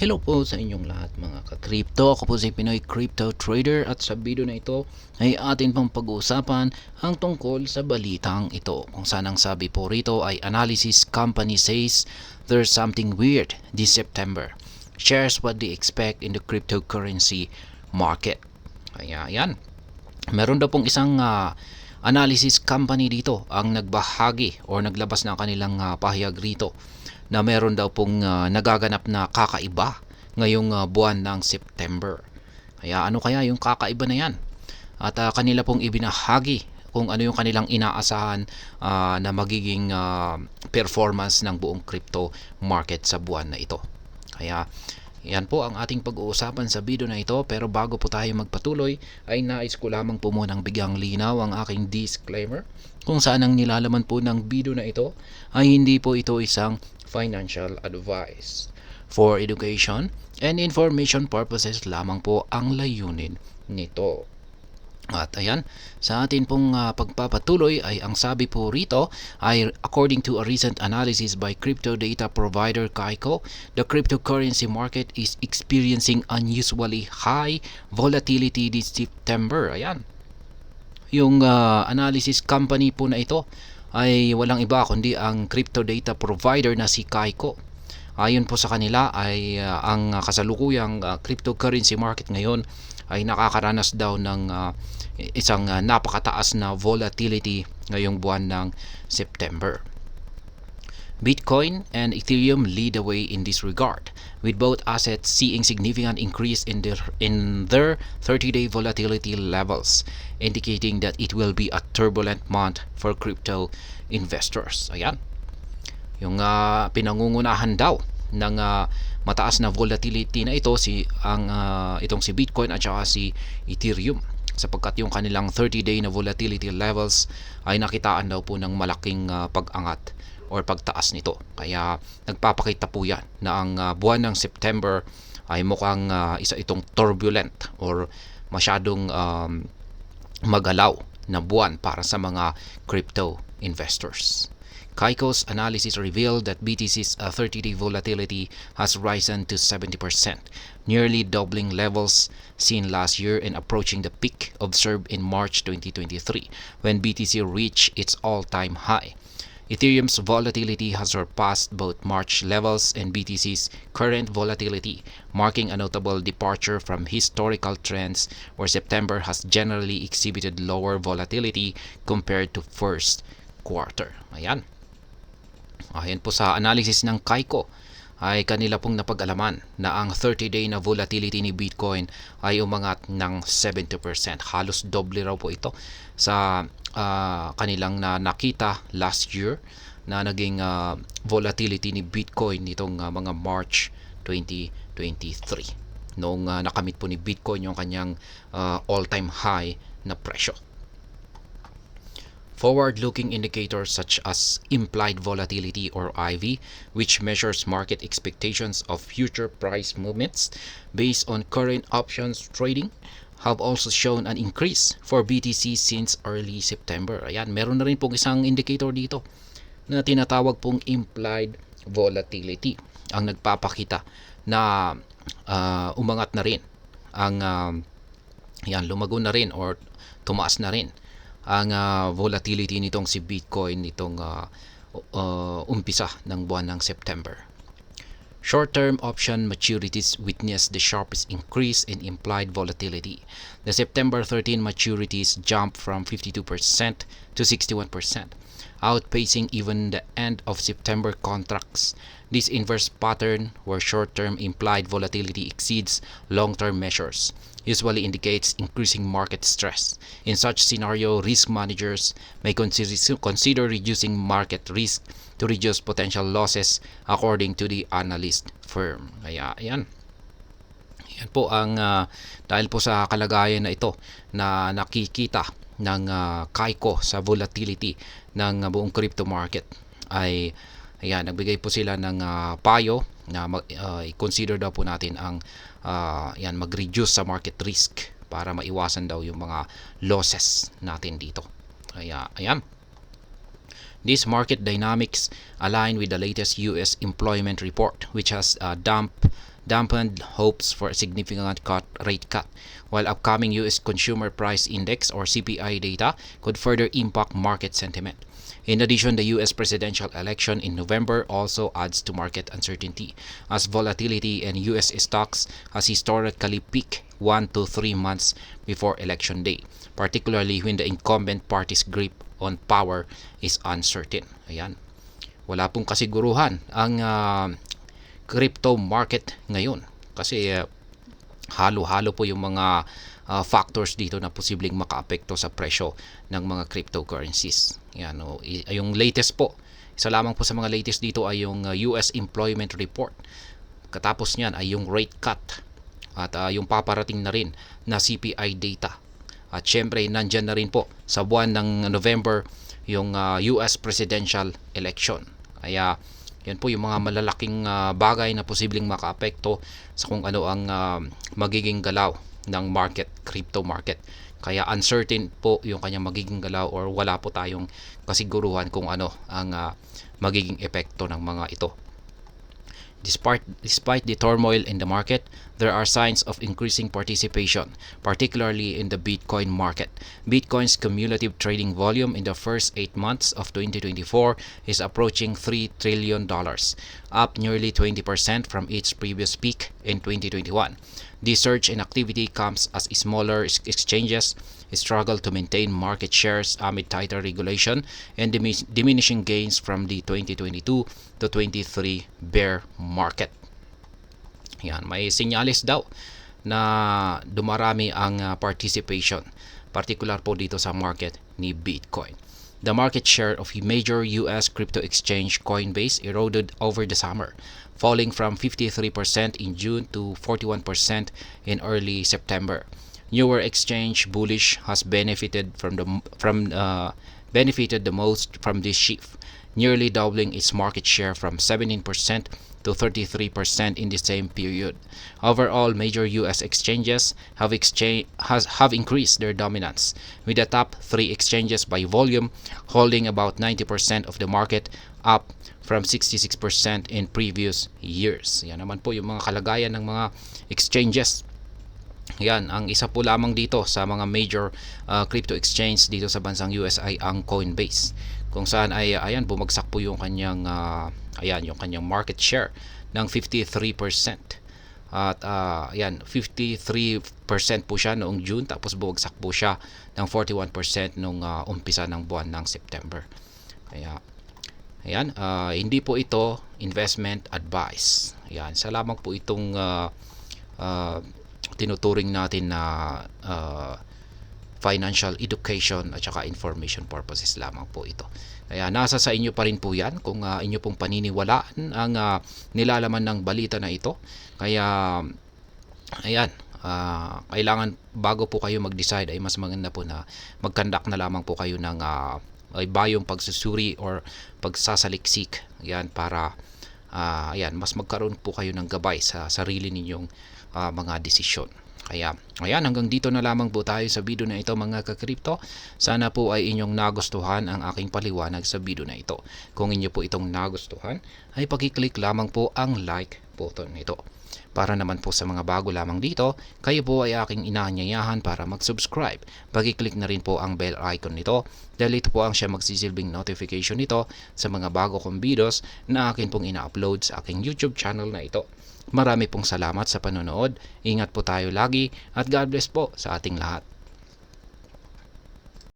Hello po sa inyong lahat mga ka-crypto. Ako po si Pinoy Crypto Trader at sa video na ito ay atin pang pag-uusapan ang tungkol sa balitang ito. Kung saan ang sabi po rito ay analysis company says there's something weird this September. Shares what they expect in the cryptocurrency market. Kaya yan. Meron daw pong isang analysis company dito ang nagbahagi o naglabas ng kanilang pahayag rito na meron daw pong nagaganap na kakaiba ngayong buwan ng September. Kaya ano kaya yung kakaiba na yan? At kanila pong ibinahagi kung ano yung kanilang inaasahan na magiging performance ng buong crypto market sa buwan na ito. Kaya yan po ang ating pag-uusapan sa video na ito, pero bago po tayo magpatuloy ay nais ko lamang po munang bigyang linaw ang aking disclaimer kung saan ang nilalaman po ng video na ito ay hindi po ito isang financial advice. For education and information purposes lamang po ang layunin nito. At ayan, sa atin pong pagpapatuloy ay ang sabi po rito ay according to a recent analysis by crypto data provider Kaiko, the cryptocurrency market is experiencing unusually high volatility this September. Ayan, yung analysis company po na ito ay walang iba kundi ang crypto data provider na si Kaiko. Ayon po sa kanila ay ang kasalukuyang cryptocurrency market ngayon ay nakakaranas daw ng isang napakataas na volatility ngayong buwan ng September. Bitcoin and Ethereum lead the way in this regard, with both assets seeing significant increase in their 30-day volatility levels, indicating that it will be a turbulent month for crypto investors. Ayan, yung pinangungunahan daw ng mataas na volatility na ito itong si Bitcoin at saka si Ethereum, sapagkat yung kanilang 30-day na volatility levels ay nakitaan daw po ng malaking pag-angat or pagtaas nito. Kaya nagpapakita po yan na ang buwan ng September ay mukhang isa itong turbulent or masyadong magalaw na buwan para sa mga crypto investors. Kaiko's analysis revealed that BTC's 30-day volatility has risen to 70%, nearly doubling levels seen last year and approaching the peak observed in March 2023 when BTC reached its all-time high. Ethereum's volatility has surpassed both March levels and BTC's current volatility, marking a notable departure from historical trends where September has generally exhibited lower volatility compared to first quarter. Ayan. Ayan po sa analysis ng Kaiko ay kanila pong napag-alaman na ang 30-day na volatility ni Bitcoin ay umangat ng 70%. Halos doble raw po ito sa kanilang nakita last year na naging volatility ni Bitcoin nitong mga March 2023. Noong nakamit po ni Bitcoin yung kanyang all-time high na presyo. Forward-looking indicators such as implied volatility or IV, which measures market expectations of future price movements based on current options trading, have also shown an increase for BTC since early September. Ayan, meron na rin pong isang indicator dito na tinatawag pong implied volatility ang nagpapakita na umangat na rin ang lumago na rin or tumaas na rin ang volatility nitong si Bitcoin nitong umpisa ng buwan ng September. Short-term option maturities witnessed the sharpest increase in implied volatility. The September 13 maturities jumped from 52% to 61%, outpacing even the end of September contracts. This inverse pattern, where short-term implied volatility exceeds long-term measures, usually indicates increasing market stress. In such scenario, risk managers may consider reducing market risk to reduce potential losses, according to the analyst firm. Kaya ayan. Yan po ang dahil po sa kalagayan na ito na nakikita ng Kaiko sa volatility ng buong crypto market ay ayan, nagbigay po sila ng payo na i-consider daw po natin ang mag-reduce sa market risk para maiwasan daw yung mga losses natin dito. Kaya ayan. These market dynamics align with the latest US employment report, which has dumped dampened hopes for a significant rate cut, while upcoming U.S. Consumer Price Index or CPI data could further impact market sentiment. In addition, the U.S. presidential election in November also adds to market uncertainty, as volatility in U.S. stocks has historically peaked 1 to 3 months before election day, particularly when the incumbent party's grip on power is uncertain. Ayan. Wala pong kasiguruhan ang crypto market ngayon kasi halo-halo po yung mga factors dito na posibleng makaapekto sa presyo ng mga cryptocurrencies. Yan, yung latest po, isa lamang po sa mga latest dito ay yung US Employment Report. Katapos niyan ay yung rate cut at yung paparating na rin na CPI data. At syempre, nandyan na rin po sa buwan ng November yung US presidential election. Kaya yan po yung mga malalaking bagay na posibleng makaapekto sa kung ano ang magiging galaw ng market, crypto market. Kaya uncertain po yung kanyang magiging galaw or wala po tayong kasiguruhan kung ano ang magiging epekto ng mga ito. Despite the turmoil in the market, there are signs of increasing participation, particularly in the Bitcoin market. Bitcoin's cumulative trading volume in the first 8 months of 2024 is approaching $3 trillion, up nearly 20% from its previous peak in 2021. This surge in activity comes as smaller exchanges struggle to maintain market shares amid tighter regulation and diminishing gains from the 2022 to 23 bear market. Yan, may sinyalis daw na dumarami ang participation, particular po dito sa market ni Bitcoin. The market share of major US crypto exchange Coinbase eroded over the summer, falling from 53% in June to 41% in early September. Newer exchange Bullish has benefited benefited the most from this shift, nearly doubling its market share from 17% to 33% in the same period. Overall, major US exchanges have increased their dominance, with the top 3 exchanges by volume holding about 90% of the market, up from 66% in previous years. Yan naman po yung mga kalagayan ng mga exchanges. Yan, ang isa po lamang dito sa mga major crypto exchange dito sa bansang US ay ang Coinbase, kung saan ay ayan, bumagsak po yung kanyang yung kanyang market share ng 53%. At ayan, 53% po siya noong June, tapos bumagsak po siya ng 41% nung umpisa ng buwan ng September. Kaya ayan, hindi po ito investment advice. Ayan, sa lamang po itong tinuturing natin na financial education at saka information purposes lamang po ito. Kaya nasa sa inyo pa rin po yan kung inyo pong paniniwalaan ang nilalaman ng balita na ito. Kaya ayan, kailangan bago po kayo mag-decide ay mas maganda po na mag-conduct na lamang po kayo ng bayong pagsusuri or pagsasaliksik. Ayan, para ayan, mas magkaroon po kayo ng gabay sa sarili ninyong mga desisyon. Kaya ayan, hanggang dito na lamang po tayo sa video na ito mga ka-crypto. Sana po ay inyong nagustuhan ang aking paliwanag sa video na ito. Kung inyo po itong nagustuhan ay pag-click lamang po ang like button nito. Para naman po sa mga bago lamang dito, kayo po ay aking inaanyayahan para mag-subscribe. Pag-click na rin po ang bell icon nito dahil ito po ang siya magsisilbing notification nito sa mga bago kong videos na akin pong ina-upload sa aking YouTube channel na ito. Marami pong salamat sa panonood. Ingat po tayo lagi at God bless po sa ating lahat.